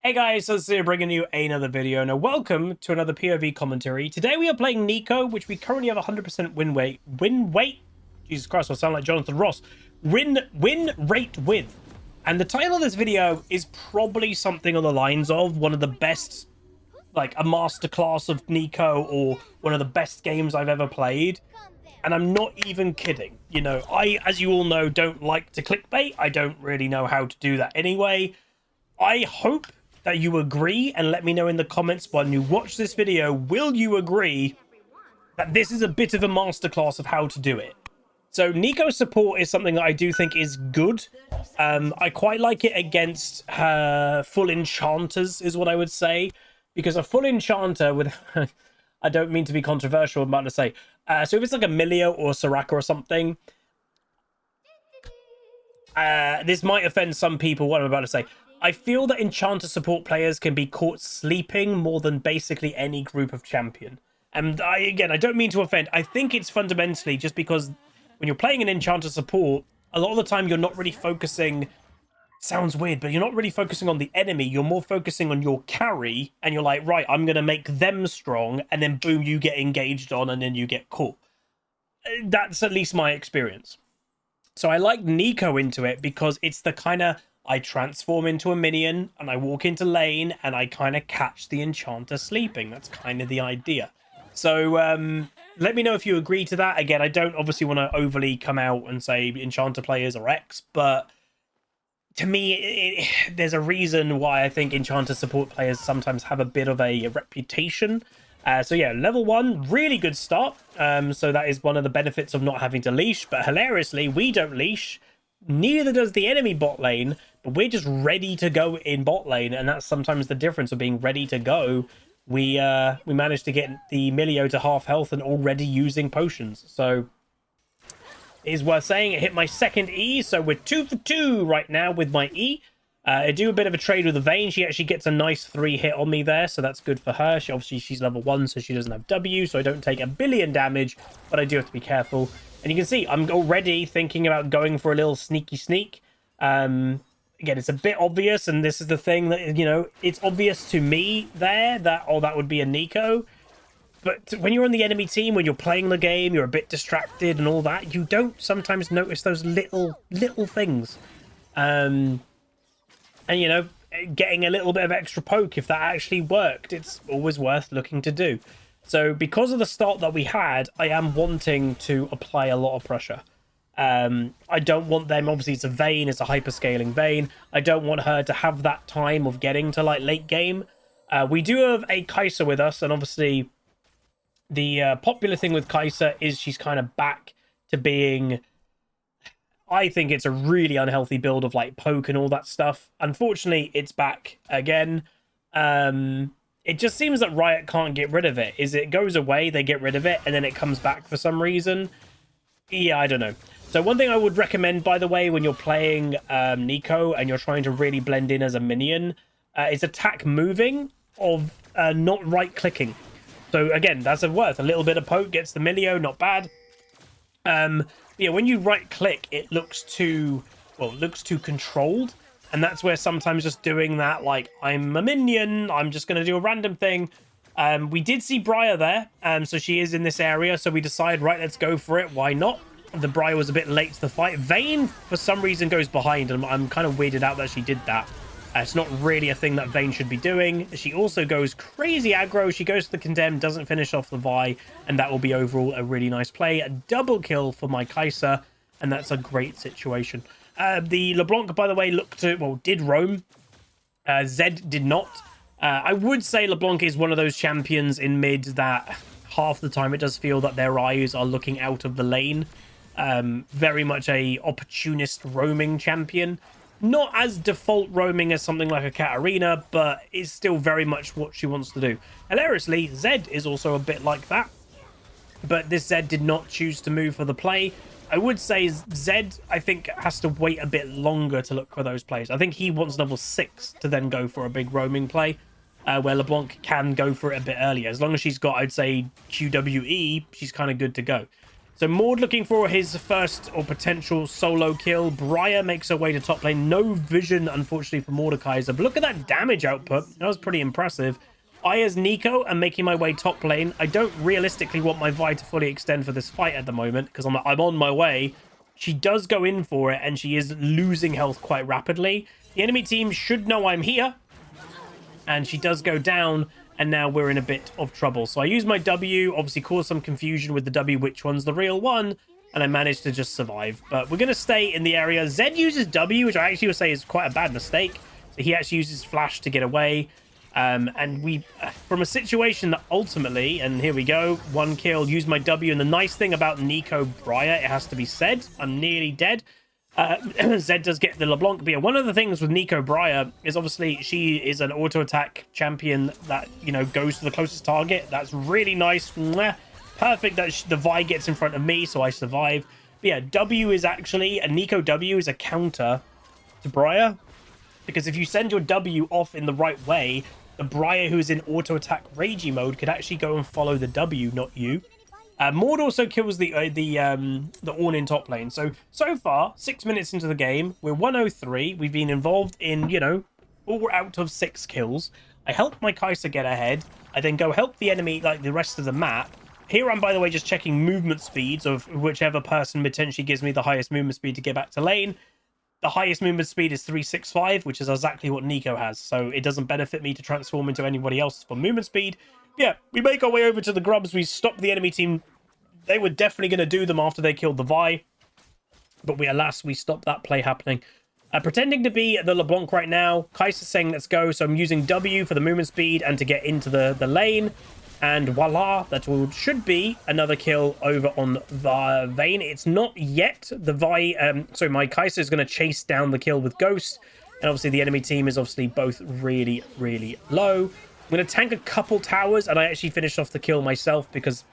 Hey guys, so here bringing you another video. Now, welcome to another POV commentary. Today we are playing NEEKO, which we currently have 100% win rate. Jesus Christ, I sound like Jonathan Ross. Win rate with. And the title of this video is probably something on the lines of one of the best, like a masterclass of NEEKO, or one of the best games I've ever played. And I'm not even kidding. You know, I, as you all know, don't like to clickbait. I don't really know how to do that anyway. I hope that you agree, and let me know in the comments when you watch this video, will you agree that this is a bit of a masterclass of how to do it? So NEEKO support is something that I do think is good. I quite like it against full enchanters is what I would say, because a full enchanter with I don't mean to be controversial, I'm about to say, so if it's like a Milio or a Soraka or something, this might offend some people, what I'm about to say. I feel that enchanter support players can be caught sleeping more than basically any group of champion. And I don't mean to offend. I think it's fundamentally just because when you're playing an enchanter support, a lot of the time you're not really focusing, sounds weird, but you're not really focusing on the enemy. You're more focusing on your carry, and you're like, right, I'm going to make them strong, and then boom, you get engaged on, and then you get caught. That's at least my experience. So I like NEEKO into it because it's the kind of, I transform into a minion and I walk into lane and I kind of catch the enchanter sleeping. That's kind of the idea. So let me know if you agree to that. Again, I don't obviously want to overly come out and say enchanter players are X, but to me, there's a reason why I think enchanter support players sometimes have a bit of a reputation. So yeah, level 1, really good start. So that is one of the benefits of not having to leash, but hilariously, we don't leash. Neither does the enemy bot lane, but we're just ready to go in bot lane, and that's sometimes the difference of being ready to go. We managed to get the Milio to half health and already using potions, so it is worth saying. It hit my second E, so we're 2 for 2 right now with my E. I do a bit of a trade with the Vayne. She actually gets a nice 3 hit on me there, so that's good for her. She's level 1, so she doesn't have W, so I don't take a billion damage, but I do have to be careful. And you can see I'm already thinking about going for a little sneaky sneak. Again, it's a bit obvious, and this is the thing that, you know, it's obvious to me there that, oh, that would be a NEEKO. But when you're on the enemy team, when you're playing the game, you're a bit distracted and all that, you don't sometimes notice those little things. And, you know, getting a little bit of extra poke, if that actually worked, it's always worth looking to do. So because of the start that we had, I am wanting to apply a lot of pressure. I don't want them, obviously it's a Vayne, it's a hyperscaling Vayne. I don't want her to have that time of getting to like late game. We do have a Kai'Sa with us, and obviously the popular thing with Kai'Sa is she's kind of back to being, I think it's a really unhealthy build of like poke and all that stuff. Unfortunately, it's back again. It just seems that Riot can't get rid of it. It goes away, they get rid of it, and then it comes back for some reason. Yeah, I don't know. So one thing I would recommend, by the way, when you're playing NEEKO and you're trying to really blend in as a minion, is attack moving of not right-clicking. So again, that's worth. A little bit of poke gets the Milio, not bad. Yeah, when you right-click, it looks too controlled. And that's where sometimes just doing that, like, I'm a minion, I'm just going to do a random thing. We did see Briar there, so she is in this area, so we decided, right, let's go for it, why not? The Briar was a bit late to the fight. Vayne, for some reason, goes behind, and I'm kind of weirded out that she did that. It's not really a thing that Vayne should be doing. She also goes crazy aggro, she goes to the Condemn, doesn't finish off the Vi, and that will be overall a really nice play. A double kill for my Kai'Sa, and that's a great situation. The LeBlanc, by the way, did roam. Zed did not. I would say LeBlanc is one of those champions in mid that half the time it does feel that their eyes are looking out of the lane. Very much a opportunist roaming champion. Not as default roaming as something like a Katarina, but is still very much what she wants to do. Hilariously, Zed is also a bit like that. But this Zed did not choose to move for the play. I would say Zed, I think, has to wait a bit longer to look for those plays. I think he wants level 6 to then go for a big roaming play, where LeBlanc can go for it a bit earlier. As long as she's got, I'd say, QWE, she's kind of good to go. So Maud looking for his first or potential solo kill. Briar makes her way to top lane. No vision, unfortunately, for Mordekaiser. But look at that damage output. That was pretty impressive. I, as Neeko, am making my way top lane. I don't realistically want my Vi to fully extend for this fight at the moment because I'm on my way. She does go in for it, and she is losing health quite rapidly. The enemy team should know I'm here. And she does go down, and now we're in a bit of trouble. So I use my W, obviously cause some confusion with the W, which one's the real one, and I managed to just survive. But we're going to stay in the area. Zed uses W, which I actually would say is quite a bad mistake. So he actually uses Flash to get away. And we, from a situation that ultimately, and here we go, 1 kill, use my W. And the nice thing about Neeko Briar, it has to be said, I'm nearly dead. Zed does get the LeBlanc. But yeah, one of the things with Neeko Briar is obviously she is an auto attack champion that, you know, goes to the closest target. That's really nice. Perfect that the Vi gets in front of me, so I survive. But yeah, W is actually, a Neeko W is a counter to Briar. Because if you send your W off in the right way, the Briar who's in auto attack ragey mode could actually go and follow the W, not you. Maud also kills the Ornn in top lane. So far, 6 minutes into the game, we're 103. We've been involved in, you know, 4 out of 6 kills. I help my Kai'Sa get ahead. I then go help the enemy, like the rest of the map. Here I'm, by the way, just checking movement speeds of whichever person potentially gives me the highest movement speed to get back to lane. The highest movement speed is 365, which is exactly what Neeko has. So it doesn't benefit me to transform into anybody else for movement speed. Yeah, we make our way over to the Grubs. We stop the enemy team. They were definitely going to do them after they killed the Vi. But alas, we stopped that play happening. Pretending to be the LeBlanc right now. Kai'Sa saying, let's go. So I'm using W for the movement speed and to get into the lane. And voila, that should be another kill over on the Vayne. It's not yet. The Vi, so my Kai'Sa is going to chase down the kill with Ghost. And obviously the enemy team is obviously both really, really low. I'm going to tank a couple towers, and I actually finished off the kill myself because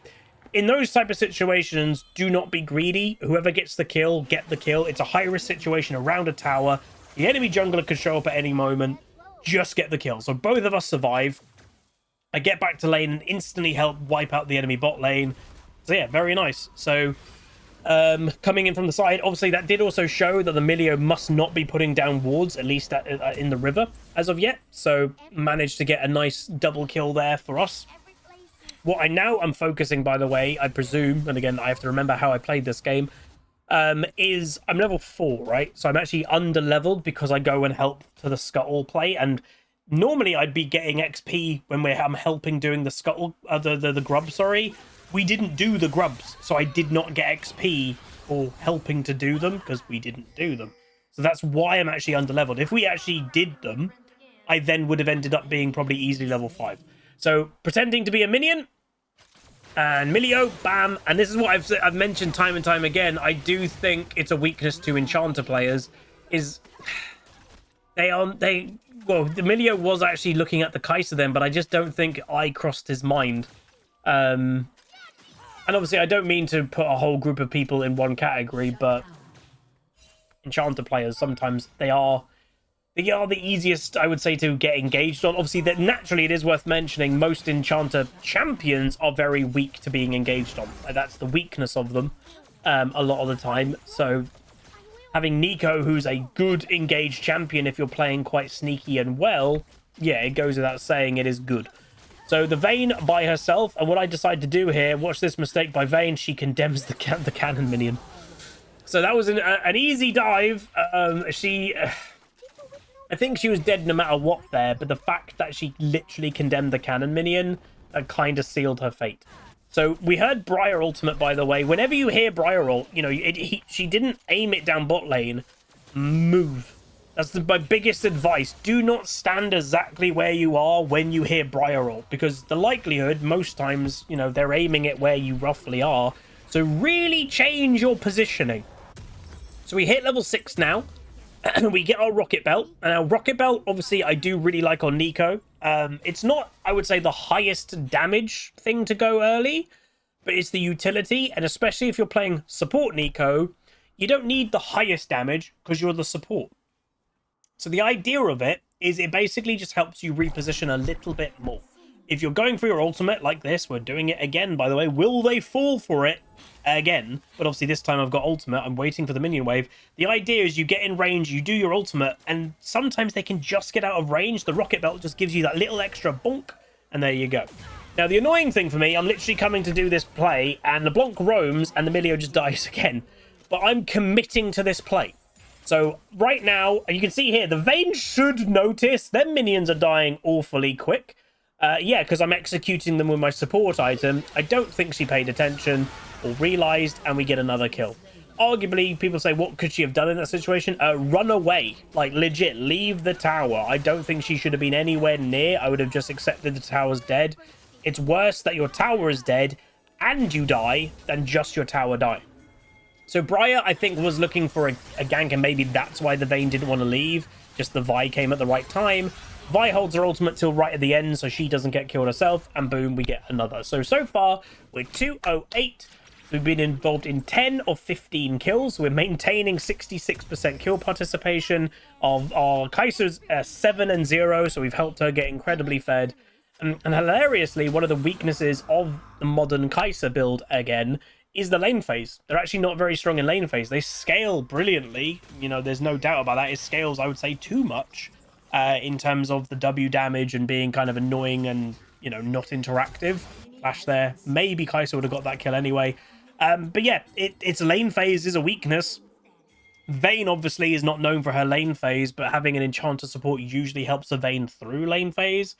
in those type of situations, do not be greedy. Whoever gets the kill, get the kill. It's a high-risk situation around a tower. The enemy jungler could show up at any moment. Just get the kill. So both of us survive. I get back to lane and instantly help wipe out the enemy bot lane. So yeah, very nice. So coming in from the side, obviously that did also show that the Milio must not be putting down wards, at least in the river as of yet. So managed to get a nice double kill there for us. What I now am focusing, by the way, I presume, and again, I have to remember how I played this game, is I'm level 4, right? So I'm actually under-leveled because I go and help to the Scuttle play, and normally I'd be getting XP when I'm helping doing the Scuttle, the grub, sorry. We didn't do the grubs, so I did not get XP for helping to do them because we didn't do them. So that's why I'm actually under-leveled. If we actually did them, I then would have ended up being probably easily level 5. So pretending to be a minion, and Milio, bam. And this is what I've mentioned time and time again. I do think it's a weakness to Enchanter players is well, the Milio was actually looking at the Kai'Sa then, but I just don't think I crossed his mind. And obviously I don't mean to put a whole group of people in one category, but Enchanter players, sometimes they are the easiest, I would say, to get engaged on. Obviously, that naturally it is worth mentioning most Enchanter champions are very weak to being engaged on. That's the weakness of them a lot of the time. So having Neeko, who's a good engaged champion, if you're playing quite sneaky and well, yeah, it goes without saying it is good. So the Vayne by herself, and what I decide to do here, watch this mistake by Vayne, she condemns the cannon minion. So that was an easy dive. I think she was dead no matter what there, but the fact that she literally condemned the cannon minion kind of sealed her fate. So we heard Briar ultimate, by the way. Whenever you hear Briar ult, you know, she didn't aim it down bot lane. Move. That's my biggest advice. Do not stand exactly where you are when you hear Briar ult, because the likelihood, most times, you know, they're aiming it where you roughly are. So really change your positioning. So we hit level 6 now. And we get our Rocket Belt. And our Rocket Belt, obviously, I do really like on Neeko. It's not, I would say, the highest damage thing to go early, but it's the utility. And especially if you're playing support Neeko, you don't need the highest damage because you're the support. So the idea of it is it basically just helps you reposition a little bit more. if you're going for your ultimate like this, we're doing it again, by the way. Will they fall for it again? But obviously this time I've got ultimate. I'm waiting for the minion wave. The idea is you get in range, you do your ultimate, and sometimes they can just get out of range. The rocket belt just gives you that little extra bonk, and there you go. Now, the annoying thing for me, I'm literally coming to do this play, and the Blanc roams, and the Milio just dies again. But I'm committing to this play. So, right now, you can see here, the Vayne should notice their minions are dying awfully quick. Yeah, because I'm executing them with my support item. I don't think she paid attention or realized, and we get another kill. Arguably, people say, what could she have done in that situation? Run away. Like, legit, leave the tower. I don't think she should have been anywhere near. I would have just accepted the tower's dead. It's worse that your tower is dead and you die than just your tower die. So Briar, I think, was looking for a gank, and maybe that's why the Vayne didn't want to leave. Just the Vi came at the right time. Vi holds her ultimate till right at the end, so she doesn't get killed herself, and boom, we get another. So far, we're 208. We've been involved in 10 of 15 kills. We're maintaining 66% kill participation. Of our Kaiser's 7-0, so we've helped her get incredibly fed. And hilariously, one of the weaknesses of the modern Kaiser build, again, is the lane phase. They're actually not very strong in lane phase. They scale brilliantly. You know, there's no doubt about that. It scales, I would say, too much in terms of the W damage and being kind of annoying and, you know, not interactive. Flash there. Maybe Kaiser would have got that kill anyway. But yeah, its lane phase is a weakness. Vayne obviously is not known for her lane phase, but having an enchanter support usually helps the Vayne through lane phase.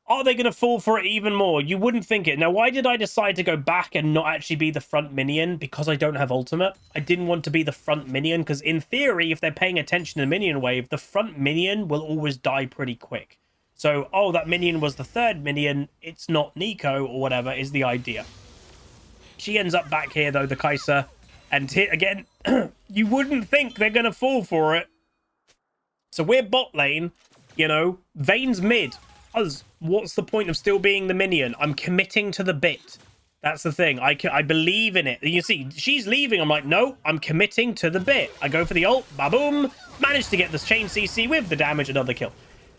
Are they going to fall for it even more? You wouldn't think it. Now, why did I decide to go back and not actually be the front minion? Because I don't have ultimate. I didn't want to be the front minion, because in theory, if they're paying attention to the minion wave, the front minion will always die pretty quick. So, oh, that minion was the third minion. It's not NEEKO or whatever is the idea. She ends up back here, though, the Kaiser. And here, again, you wouldn't think they're going to fall for it. So we're bot lane, you know, Vayne's mid. What's the point of still being the minion? I'm committing to the bit. That's the thing. I believe in it. You see, she's leaving. I'm like, no, I'm committing to the bit. I go for the ult. Ba-boom. Managed to get this chain CC with the damage. Another kill.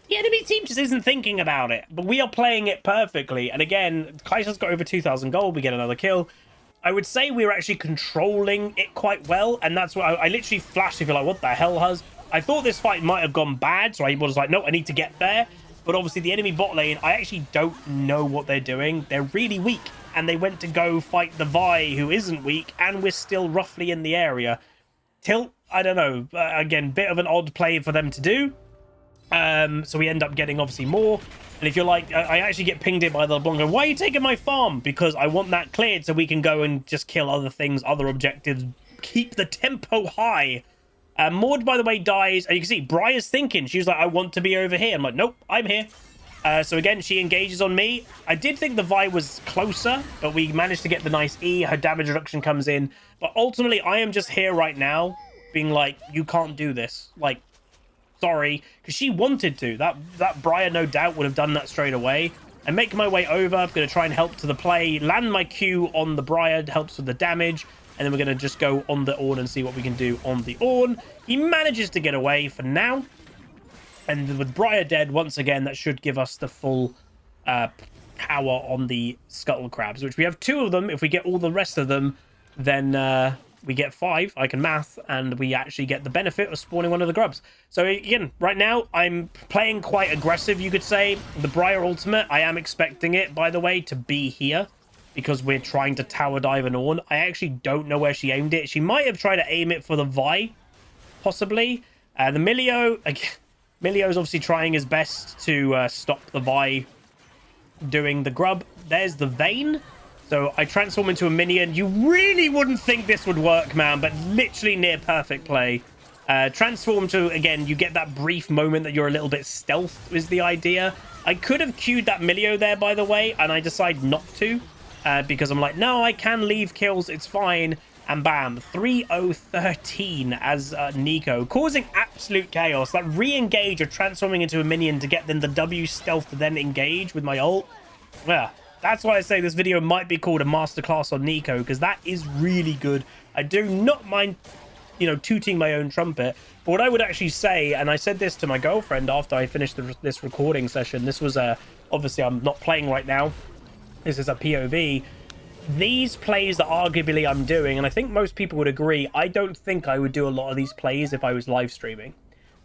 The enemy team just isn't thinking about it. But we are playing it perfectly. And again, Kaiser's got over 2,000 gold. We get another kill. I would say we were actually controlling it quite well. And that's what I literally flashed. If you're like, what the hell, Huz? I thought this fight might have gone bad. So I was like, no, I need to get there. But obviously the enemy bot lane, I actually don't know what they're doing. They're really weak. And they went to go fight the Vi, who isn't weak. And we're still roughly in the area. Tilt, I don't know. Again, bit of an odd play for them to do. So we end up getting obviously more. And if you're like, I actually get pinged in by the Blanco. Why are you taking my farm? Because I want that cleared so we can go and just kill other things, other objectives. Keep the tempo high. Maud, by the way, dies. And you can see, Briar's thinking. She was like, I want to be over here. I'm like, nope, I'm here. So again, she engages on me. I did think the Vi was closer, but we managed to get the nice E. Her damage reduction comes in. But ultimately, I am just here right now being like, you can't do this. Like, sorry. Because she wanted to. That Briar, no doubt, would have done that straight away. I'm making my way over. I'm going to try and help to the play. Land my Q on the Briar. Helps with the damage. And then we're going to just go on the Ornn and see what we can do on the Ornn. He manages to get away for now. And with Briar dead, once again, that should give us the full power on the Scuttle Crabs, which we have 2 of them. If we get all the rest of them, then we get 5. I can math, and we actually get the benefit of spawning one of the grubs. So again, right now, I'm playing quite aggressive, you could say. The Briar ultimate, I am expecting it, by the way, to be here, because we're trying to tower dive an Ornn. I actually don't know where she aimed it. She might have tried to aim it for the Vi, possibly. The Milio, again, Milio's obviously trying his best to stop the Vi doing the grub. There's the Vayne. So I transform into a minion. You really wouldn't think this would work, man, but literally near perfect play. Transform to, again, you get that brief moment that you're a little bit stealth is the idea. I could have queued that Milio there, by the way, and I decide not to. Because I'm like, no, I can leave kills, it's fine. And bam, 3-0-13 as NEEKO, causing absolute chaos. That re-engage or transforming into a minion to get then the W stealth to then engage with my ult. Yeah, that's why I say this video might be called a masterclass on NEEKO, because that is really good. I do not mind you know, tooting my own trumpet. But what I would actually say, and I said this to my girlfriend after I finished this recording session, this was obviously I'm not playing right now. This is a POV. These plays that arguably I'm doing, and I think most people would agree, I don't think I would do a lot of these plays if I was live streaming.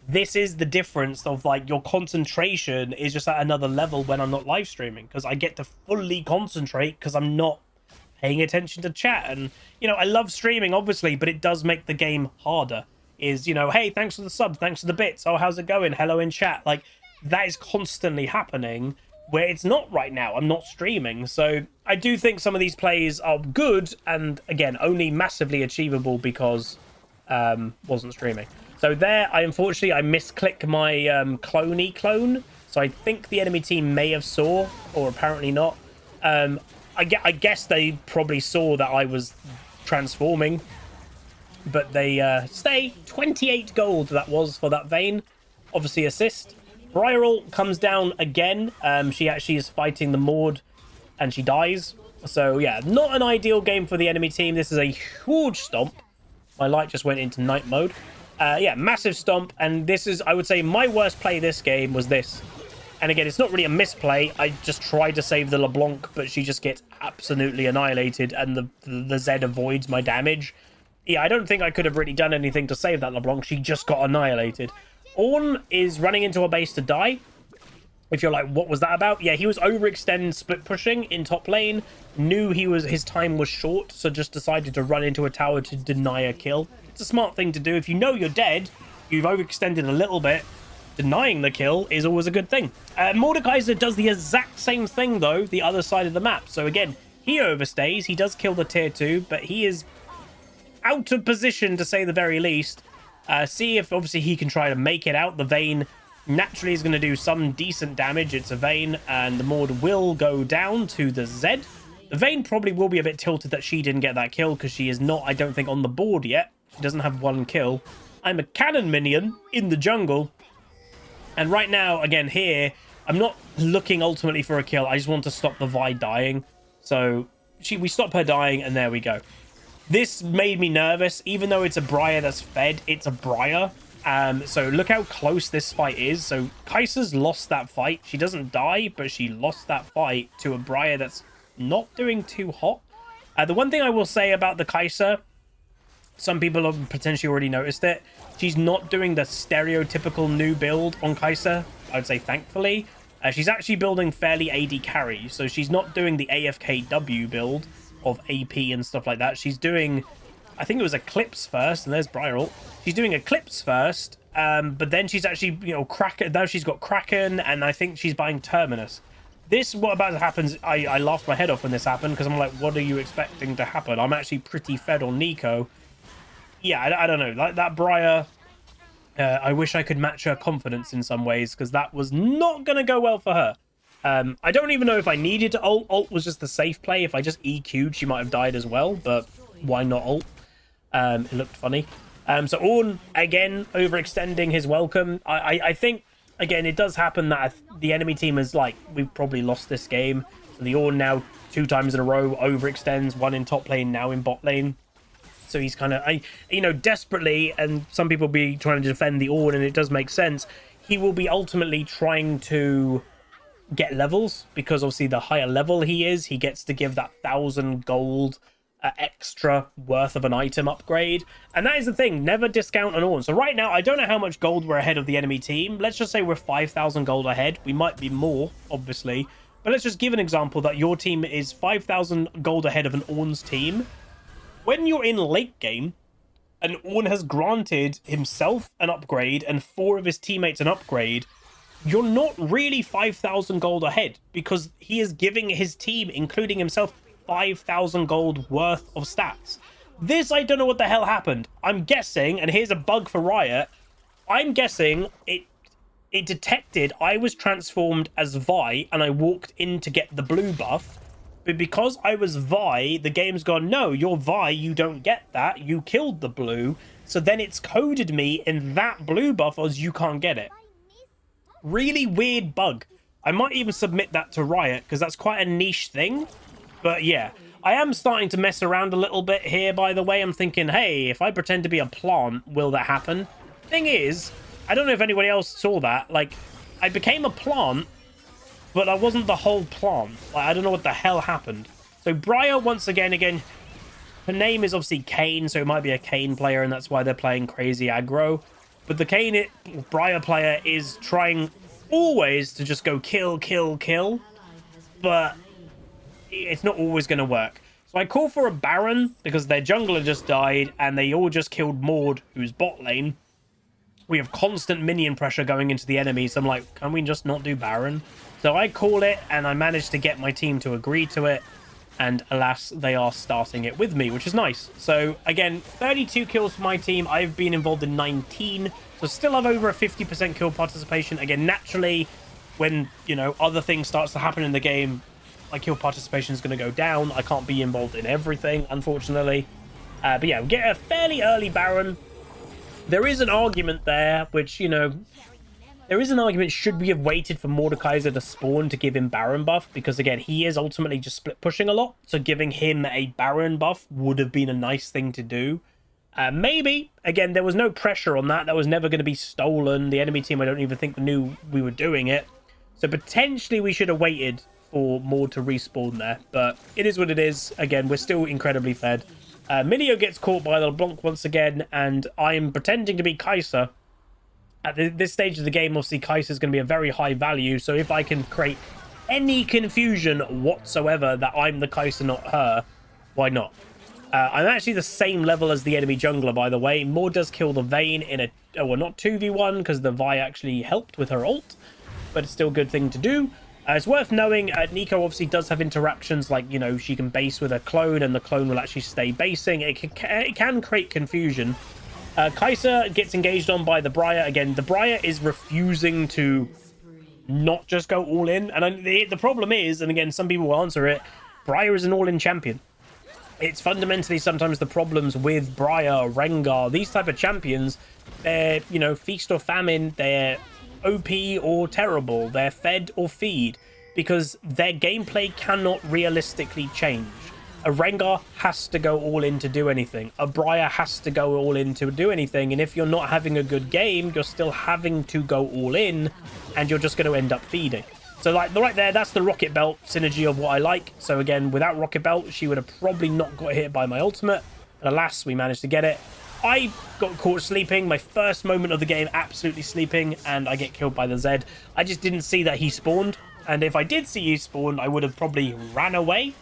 This is the difference of, like, your concentration is just at another level when I'm not live streaming, because I get to fully concentrate because I'm not paying attention to chat. And, you know, I love streaming, obviously, but it does make the game harder. Is, you know, hey, thanks for the sub, thanks for the bits, oh, how's it going, hello in chat. Like, that is constantly happening, where it's not right now. I'm not streaming. So I do think some of these plays are good, and again, only massively achievable because wasn't streaming. So there, I misclick my clone. So I think the enemy team may have saw, or apparently not. I guess they probably saw that I was transforming, but they stay 28 gold. That was for that Vayne, obviously assist. Briarl comes down again. She actually is fighting the Maud, and she dies. So yeah, not an ideal game for the enemy team. This is a huge stomp. My light just went into night mode. Yeah, massive stomp. And this is, I would say, my worst play this game was this. And again, it's not really a misplay. I just tried to save the LeBlanc, but she just gets absolutely annihilated, and the Zed avoids my damage. Yeah, I don't think I could have really done anything to save that LeBlanc. She just got annihilated. Ornn is running into a base to die. If you're like, what was that about? Yeah, he was overextend split pushing in top lane. Knew his time was short, so just decided to run into a tower to deny a kill. It's a smart thing to do. If you know you're dead, you've overextended a little bit, denying the kill is always a good thing. Mordekaiser does the exact same thing, though, the other side of the map. So again, he overstays. He does kill the tier 2, but he is out of position, to say the very least. See if, obviously, he can try to make it out. The Vayne naturally is going to do some decent damage. It's a Vayne, and the Maud will go down to the Zed. The Vayne probably will be a bit tilted that she didn't get that kill, because she is not, I don't think, on the board yet. She doesn't have one kill. I'm a cannon minion in the jungle. And right now, again, here, I'm not looking ultimately for a kill. I just want to stop the Vi dying. So we stop her dying, and there we go. This made me nervous. Even though it's a Briar that's fed, it's a Briar. So look how close this fight is. So Kai'Sa's lost that fight. She doesn't die, but she lost that fight to a Briar that's not doing too hot. The one thing I will say about the Kai'Sa, some people have potentially already noticed it. She's not doing the stereotypical new build on Kai'Sa, I would say, thankfully. She's actually building fairly AD carry, so she's not doing the AFKW build of AP and stuff like that. She's doing, I think it was Eclipse first, and there's Briarl. She's doing Eclipse first, but then she's actually, you know, Kraken. Now she's got Kraken, and I think she's buying Terminus. This, what about to happen, I laughed my head off when this happened, because I'm like, what are you expecting to happen? I'm actually pretty fed on Neeko. Yeah, I don't know. Like that Briar, I wish I could match her confidence in some ways, because that was not going to go well for her. I don't even know if I needed to ult. Ult was just the safe play. If I just EQ'd, she might have died as well, but why not ult? It looked funny. So Ornn, again, overextending his welcome. I think, again, it does happen that the enemy team is like, we've probably lost this game. So the Ornn now 2 times in a row overextends, one in top lane, now in bot lane. So he's kind of, you know, desperately, and some people be trying to defend the Ornn, and it does make sense. He will be ultimately trying to get levels, because obviously the higher level he is, he gets to give that 1,000 gold extra worth of an item upgrade. And that is the thing, never discount an Ornn. So right now, I don't know how much gold we're ahead of the enemy team. Let's just say we're 5,000 gold ahead. We might be more, obviously. But let's just give an example that your team is 5,000 gold ahead of an Ornn's team. When you're in late game, and Ornn has granted himself an upgrade and 4 of his teammates an upgrade, you're not really 5,000 gold ahead, because he is giving his team, including himself, 5,000 gold worth of stats. This, I don't know what the hell happened. I'm guessing, and here's a bug for Riot, I'm guessing it detected I was transformed as Vi and I walked in to get the blue buff. But because I was Vi, the game's gone, no, you're Vi, you don't get that. You killed the blue. So then it's coded me in that blue buff as you can't get it. Really weird bug. I might even submit that to Riot, because that's quite a niche thing. But yeah, I am starting to mess around a little bit here, by the way. I'm thinking, hey, if I pretend to be a plant, will that happen? Thing is, I don't know if anybody else saw that. Like, I became a plant, but I wasn't the whole plant. Like, I don't know what the hell happened. So Briar, once again, her name is obviously Kayn, so it might be a Kayn player, and that's why they're playing crazy aggro. But the Briar player is trying always to just go kill, kill, kill. But it's not always going to work. So I call for a Baron because their jungler just died and they all just killed Maud, who's bot lane. We have constant minion pressure going into the enemy, so I'm like, can we just not do Baron? So I call it and I managed to get my team to agree to it. And alas, they are starting it with me, which is nice. So again, 32 kills for my team. I've been involved in 19, so still have over a 50% kill participation. Again, naturally, when, you know, other things starts to happen in the game, my kill participation is going to go down. I can't be involved in everything, unfortunately. But yeah, we get a fairly early Baron. There is an argument there, which, you know, there is an argument, should we have waited for Mordekaiser to spawn to give him Baron buff? Because, again, he is ultimately just split pushing a lot. So giving him a Baron buff would have been a nice thing to do. Maybe. Again, there was no pressure on that. That was never going to be stolen. The enemy team, I don't even think knew we were doing it. So potentially we should have waited for Maud to respawn there. But it is what it is. Again, we're still incredibly fed. Milio gets caught by the LeBlanc once again. And I'm pretending to be Kai'Sa. At this stage of the game, obviously, Kai'Sa is going to be a very high value. So if I can create any confusion whatsoever that I'm the Kai'Sa, not her, why not? I'm actually the same level as the enemy jungler, by the way. Maud does kill the Vayne in a... Oh, well, not 2v1, because the Vi actually helped with her ult. But it's still a good thing to do. It's worth knowing, Neeko obviously does have interactions like, you know, she can base with a clone, and the clone will actually stay basing. It can create confusion. Kai'Sa gets engaged on by the Briar. Again, the Briar is refusing to not just go all in. And the problem is, and again, some people will answer it, Briar is an all-in champion. It's fundamentally sometimes the problems with Briar, Rengar, these type of champions. They're, you know, feast or famine. They're OP or terrible. They're fed or feed. Because their gameplay cannot realistically change. A Rengar has to go all in to do anything. A Briar has to go all in to do anything. And if you're not having a good game, you're still having to go all in. And you're just going to end up feeding. So, like, right there, that's the Rocket Belt synergy of what I like. So, again, without Rocket Belt, she would have probably not got hit by my ultimate. And alas, we managed to get it. I got caught sleeping. My first moment of the game, absolutely sleeping. And I get killed by the Zed. I just didn't see that he spawned. And if I did see he spawn, I would have probably ran away.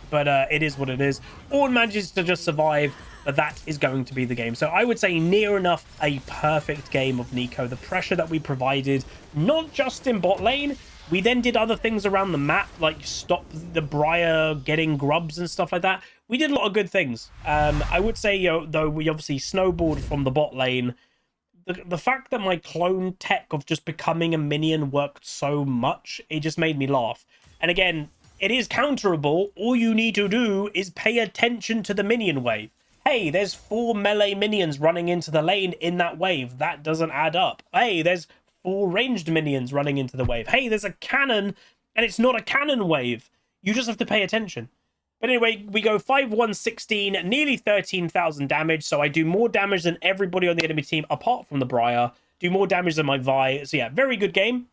But it is what it is. Ornn manages to just survive, but that is going to be the game. So I would say near enough a perfect game of Neeko. The pressure that we provided, not just in bot lane, we then did other things around the map, like stop the Briar getting grubs and stuff like that. We did a lot of good things. I would say, you know, though we obviously snowballed from the bot lane, the fact that my clone tech of just becoming a minion worked so much, it just made me laugh. And again, it is counterable. All you need to do is pay attention to the minion wave. Hey, there's 4 melee minions running into the lane in that wave. That doesn't add up. Hey, there's 4 ranged minions running into the wave. Hey, there's a cannon, and it's not a cannon wave. You just have to pay attention. But anyway, we go 5-1-16, nearly 13,000 damage. So I do more damage than everybody on the enemy team, apart from the Briar. Do more damage than my Vi. So yeah, very good game.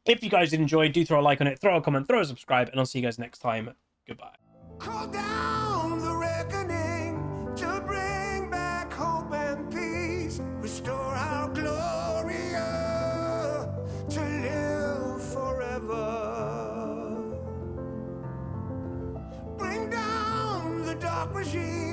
If you guys did enjoy, do throw a like on it, throw a comment, throw a subscribe, and I'll see you guys next time. Goodbye. Call down the reckoning to bring back hope and peace. Restore our glory to live forever. Bring down the dark regime.